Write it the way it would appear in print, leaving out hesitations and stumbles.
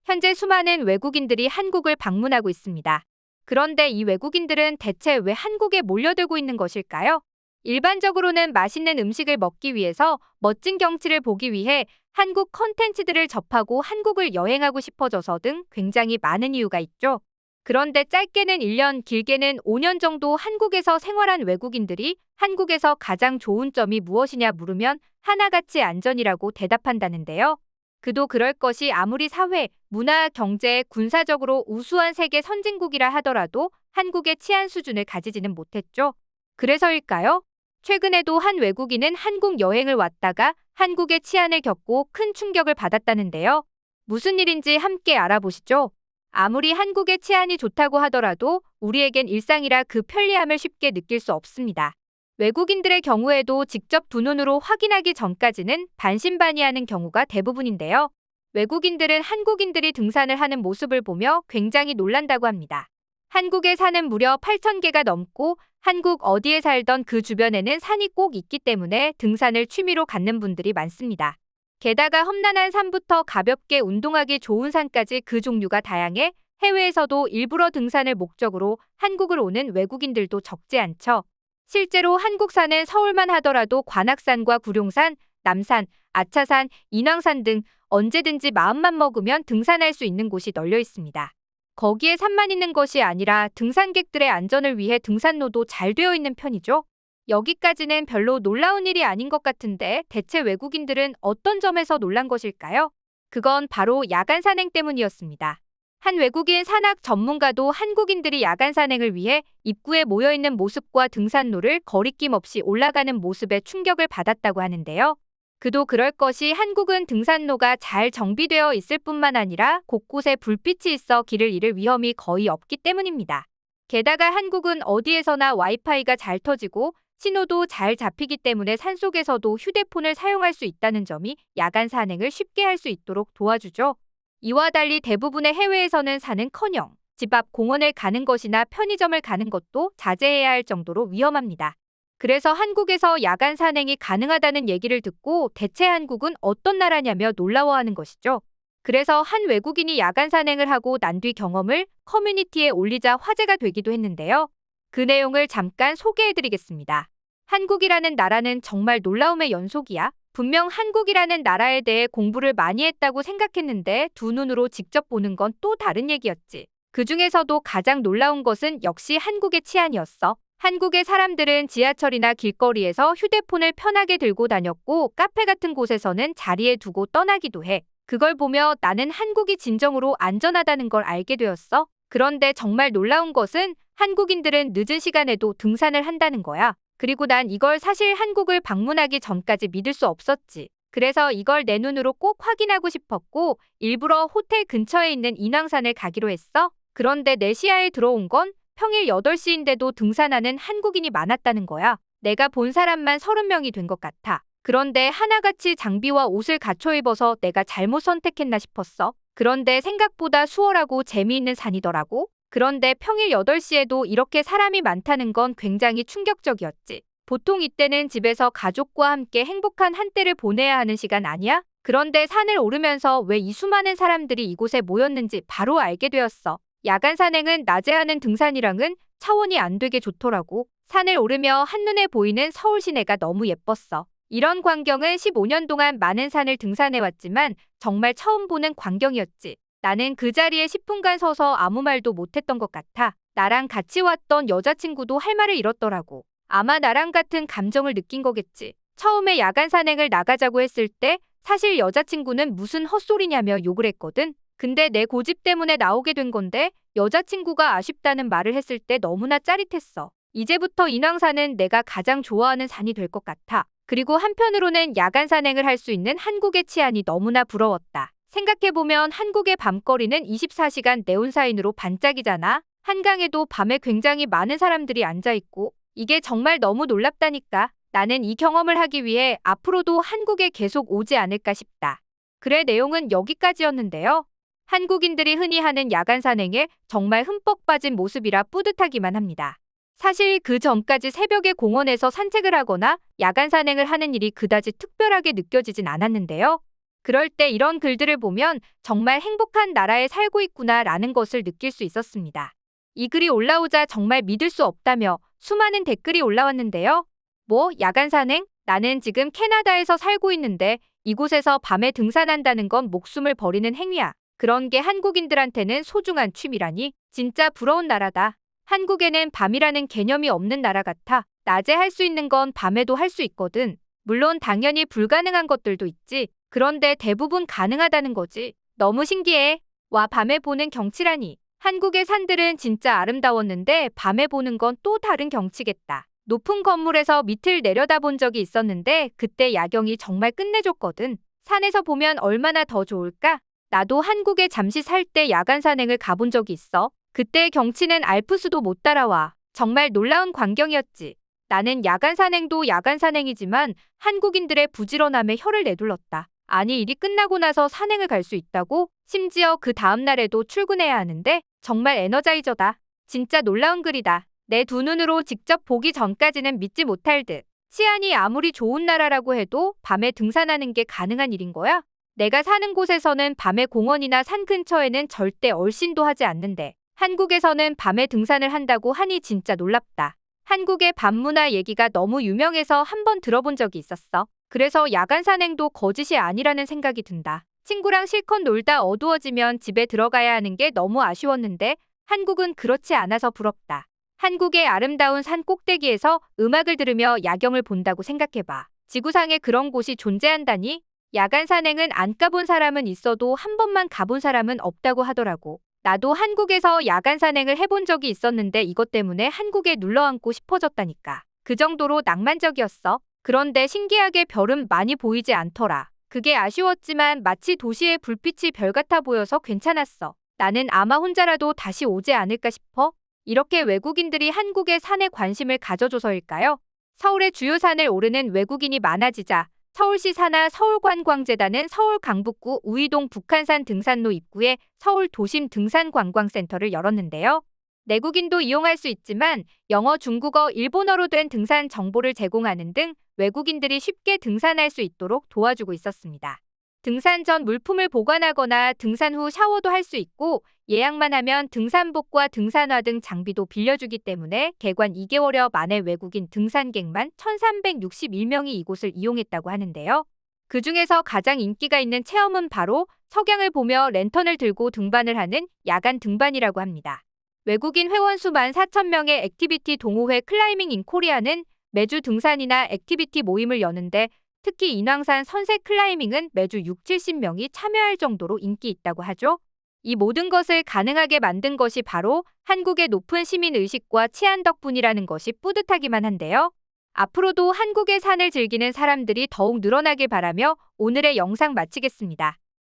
현재 수많은 외국인들이 한국을 방문하고 있습니다. 그런데 이 외국인들은 대체 왜 한국에 몰려들고 있는 것일까요? 일반적으로는 맛있는 음식을 먹기 위해서, 멋진 경치를 보기 위해, 한국 콘텐츠들을 접하고 한국을 여행하고 싶어져서 등 굉장히 많은 이유가 있죠. 그런데 짧게는 1년, 길게는 5년 정도 한국에서 생활한 외국인들이 한국에서 가장 좋은 점이 무엇이냐 물으면 하나같이 안전이라고 대답한다는데요. 그도 그럴 것이 아무리 사회, 문화, 경제, 군사적으로 우수한 세계 선진국이라 하더라도 한국의 치안 수준을 가지지는 못했죠. 그래서일까요? 최근에도 한 외국인은 한국 여행을 왔다가 한국의 치안을 겪고 큰 충격을 받았다는데요. 무슨 일인지 함께 알아보시죠. 아무리 한국의 치안이 좋다고 하더라도 우리에겐 일상이라 그 편리함을 쉽게 느낄 수 없습니다. 외국인들의 경우에도 직접 두 눈으로 확인하기 전까지는 반신반의하는 경우가 대부분인데요. 외국인들은 한국인들이 등산을 하는 모습을 보며 굉장히 놀란다고 합니다. 한국의 산은 무려 8,000개가 넘고 한국 어디에 살던 그 주변에는 산이 꼭 있기 때문에 등산을 취미로 갖는 분들이 많습니다. 게다가 험난한 산부터 가볍게 운동하기 좋은 산까지 그 종류가 다양해 해외에서도 일부러 등산을 목적으로 한국을 오는 외국인들도 적지 않죠. 실제로 한국산은 서울만 하더라도 관악산과 구룡산, 남산, 아차산, 인왕산 등 언제든지 마음만 먹으면 등산할 수 있는 곳이 널려 있습니다. 거기에 산만 있는 것이 아니라 등산객들의 안전을 위해 등산로도 잘 되어 있는 편이죠. 여기까지는 별로 놀라운 일이 아닌 것 같은데 대체 외국인들은 어떤 점에서 놀란 것일까요? 그건 바로 야간 산행 때문이었습니다. 한 외국인 산악 전문가도 한국인들이 야간 산행을 위해 입구에 모여있는 모습과 등산로를 거리낌 없이 올라가는 모습에 충격을 받았다고 하는데요. 그도 그럴 것이 한국은 등산로가 잘 정비되어 있을 뿐만 아니라 곳곳에 불빛이 있어 길을 잃을 위험이 거의 없기 때문입니다. 게다가 한국은 어디에서나 와이파이가 잘 터지고 신호도 잘 잡히기 때문에 산속에서도 휴대폰을 사용할 수 있다는 점이 야간 산행을 쉽게 할 수 있도록 도와주죠. 이와 달리 대부분의 해외에서는 산은커녕 집 앞 공원을 가는 것이나 편의점을 가는 것도 자제해야 할 정도로 위험합니다. 그래서 한국에서 야간 산행이 가능하다는 얘기를 듣고 대체 한국은 어떤 나라냐며 놀라워하는 것이죠. 그래서 한 외국인이 야간 산행을 하고 난 뒤 경험을 커뮤니티에 올리자 화제가 되기도 했는데요. 그 내용을 잠깐 소개해드리겠습니다. 한국이라는 나라는 정말 놀라움의 연속이야. 분명 한국이라는 나라에 대해 공부를 많이 했다고 생각했는데 두 눈으로 직접 보는 건 또 다른 얘기였지. 그 중에서도 가장 놀라운 것은 역시 한국의 치안이었어. 한국의 사람들은 지하철이나 길거리에서 휴대폰을 편하게 들고 다녔고 카페 같은 곳에서는 자리에 두고 떠나기도 해. 그걸 보며 나는 한국이 진정으로 안전하다는 걸 알게 되었어. 그런데 정말 놀라운 것은 한국인들은 늦은 시간에도 등산을 한다는 거야. 그리고 난 이걸 사실 한국을 방문하기 전까지 믿을 수 없었지. 그래서 이걸 내 눈으로 꼭 확인하고 싶었고 일부러 호텔 근처에 있는 인왕산을 가기로 했어. 그런데 내 시야에 들어온 건 평일 8시인데도 등산하는 한국인이 많았다는 거야. 내가 본 사람만 30명이 된 것 같아. 그런데 하나같이 장비와 옷을 갖춰 입어서 내가 잘못 선택했나 싶었어. 그런데 생각보다 수월하고 재미있는 산이더라고. 그런데 평일 8시에도 이렇게 사람이 많다는 건 굉장히 충격적이었지. 보통 이때는 집에서 가족과 함께 행복한 한때를 보내야 하는 시간 아니야? 그런데 산을 오르면서 왜 이 수많은 사람들이 이곳에 모였는지 바로 알게 되었어. 야간 산행은 낮에 하는 등산이랑은 차원이 안 되게 좋더라고. 산을 오르며 한눈에 보이는 서울 시내가 너무 예뻤어. 이런 광경은 15년 동안 많은 산을 등산해왔지만 정말 처음 보는 광경이었지. 나는 그 자리에 10분간 서서 아무 말도 못했던 것 같아. 나랑 같이 왔던 여자친구도 할 말을 잃었더라고. 아마 나랑 같은 감정을 느낀 거겠지. 처음에 야간 산행을 나가자고 했을 때 사실 여자친구는 무슨 헛소리냐며 욕을 했거든. 근데 내 고집 때문에 나오게 된 건데 여자친구가 아쉽다는 말을 했을 때 너무나 짜릿했어. 이제부터 인왕산은 내가 가장 좋아하는 산이 될 것 같아. 그리고 한편으로는 야간 산행을 할 수 있는 한국의 치안이 너무나 부러웠다. 생각해보면 한국의 밤거리는 24시간 네온사인으로 반짝이잖아. 한강에도 밤에 굉장히 많은 사람들이 앉아있고 이게 정말 너무 놀랍다니까. 나는 이 경험을 하기 위해 앞으로도 한국에 계속 오지 않을까 싶다. 글의 내용은 여기까지였는데요. 한국인들이 흔히 하는 야간 산행에 정말 흠뻑 빠진 모습이라 뿌듯하기만 합니다. 사실 그 전까지 새벽에 공원에서 산책을 하거나 야간 산행을 하는 일이 그다지 특별하게 느껴지진 않았는데요. 그럴 때 이런 글들을 보면 정말 행복한 나라에 살고 있구나라는 것을 느낄 수 있었습니다. 이 글이 올라오자 정말 믿을 수 없다며 수많은 댓글이 올라왔는데요. 뭐, 야간 산행? 나는 지금 캐나다에서 살고 있는데 이곳에서 밤에 등산한다는 건 목숨을 버리는 행위야. 그런 게 한국인들한테는 소중한 취미라니? 진짜 부러운 나라다. 한국에는 밤이라는 개념이 없는 나라 같아. 낮에 할 수 있는 건 밤에도 할 수 있거든. 물론 당연히 불가능한 것들도 있지. 그런데 대부분 가능하다는 거지. 너무 신기해. 와, 밤에 보는 경치라니. 한국의 산들은 진짜 아름다웠는데 밤에 보는 건 또 다른 경치겠다. 높은 건물에서 밑을 내려다본 적이 있었는데 그때 야경이 정말 끝내줬거든. 산에서 보면 얼마나 더 좋을까? 나도 한국에 잠시 살 때 야간 산행을 가본 적이 있어. 그때의 경치는 알프스도 못 따라와. 정말 놀라운 광경이었지. 나는 야간 산행도 야간 산행이지만 한국인들의 부지런함에 혀를 내둘렀다. 아니, 일이 끝나고 나서 산행을 갈 수 있다고? 심지어 그 다음 날에도 출근해야 하는데 정말 에너자이저다. 진짜 놀라운 글이다. 내 두 눈으로 직접 보기 전까지는 믿지 못할 듯. 치안이 아무리 좋은 나라라고 해도 밤에 등산하는 게 가능한 일인 거야? 내가 사는 곳에서는 밤에 공원이나 산 근처에는 절대 얼씬도 하지 않는데 한국에서는 밤에 등산을 한다고 하니 진짜 놀랍다. 한국의 밤 문화 얘기가 너무 유명해서 한번 들어본 적이 있었어. 그래서 야간 산행도 거짓이 아니라는 생각이 든다. 친구랑 실컷 놀다 어두워지면 집에 들어가야 하는 게 너무 아쉬웠는데 한국은 그렇지 않아서 부럽다. 한국의 아름다운 산 꼭대기에서 음악을 들으며 야경을 본다고 생각해봐. 지구상에 그런 곳이 존재한다니? 야간 산행은 안 가본 사람은 있어도 한 번만 가본 사람은 없다고 하더라고. 나도 한국에서 야간 산행을 해본 적이 있었는데 이것 때문에 한국에 눌러앉고 싶어졌다니까. 그 정도로 낭만적이었어. 그런데 신기하게 별은 많이 보이지 않더라. 그게 아쉬웠지만 마치 도시의 불빛이 별 같아 보여서 괜찮았어. 나는 아마 혼자라도 다시 오지 않을까 싶어. 이렇게 외국인들이 한국의 산에 관심을 가져줘서일까요? 서울의 주요 산을 오르는 외국인이 많아지자 서울시 산하 서울관광재단은 서울 강북구 우이동 북한산 등산로 입구에 서울 도심 등산관광센터를 열었는데요. 내국인도 이용할 수 있지만 영어, 중국어, 일본어로 된 등산 정보를 제공하는 등 외국인들이 쉽게 등산할 수 있도록 도와주고 있었습니다. 등산 전 물품을 보관하거나 등산 후 샤워도 할 수 있고 예약만 하면 등산복과 등산화 등 장비도 빌려주기 때문에 개관 2개월여 만에 외국인 등산객만 1,361명이 이곳을 이용했다고 하는데요. 그 중에서 가장 인기가 있는 체험은 바로 석양을 보며 랜턴을 들고 등반을 하는 야간 등반이라고 합니다. 외국인 회원 수 14,000명의 액티비티 동호회 클라이밍 인 코리아는 매주 등산이나 액티비티 모임을 여는데 특히 인왕산 선세 클라이밍은 매주 60-70명이 참여할 정도로 인기 있다고 하죠. 이 모든 것을 가능하게 만든 것이 바로 한국의 높은 시민의식과 치안 덕분이라는 것이 뿌듯하기만 한데요. 앞으로도 한국의 산을 즐기는 사람들이 더욱 늘어나길 바라며 오늘의 영상 마치겠습니다.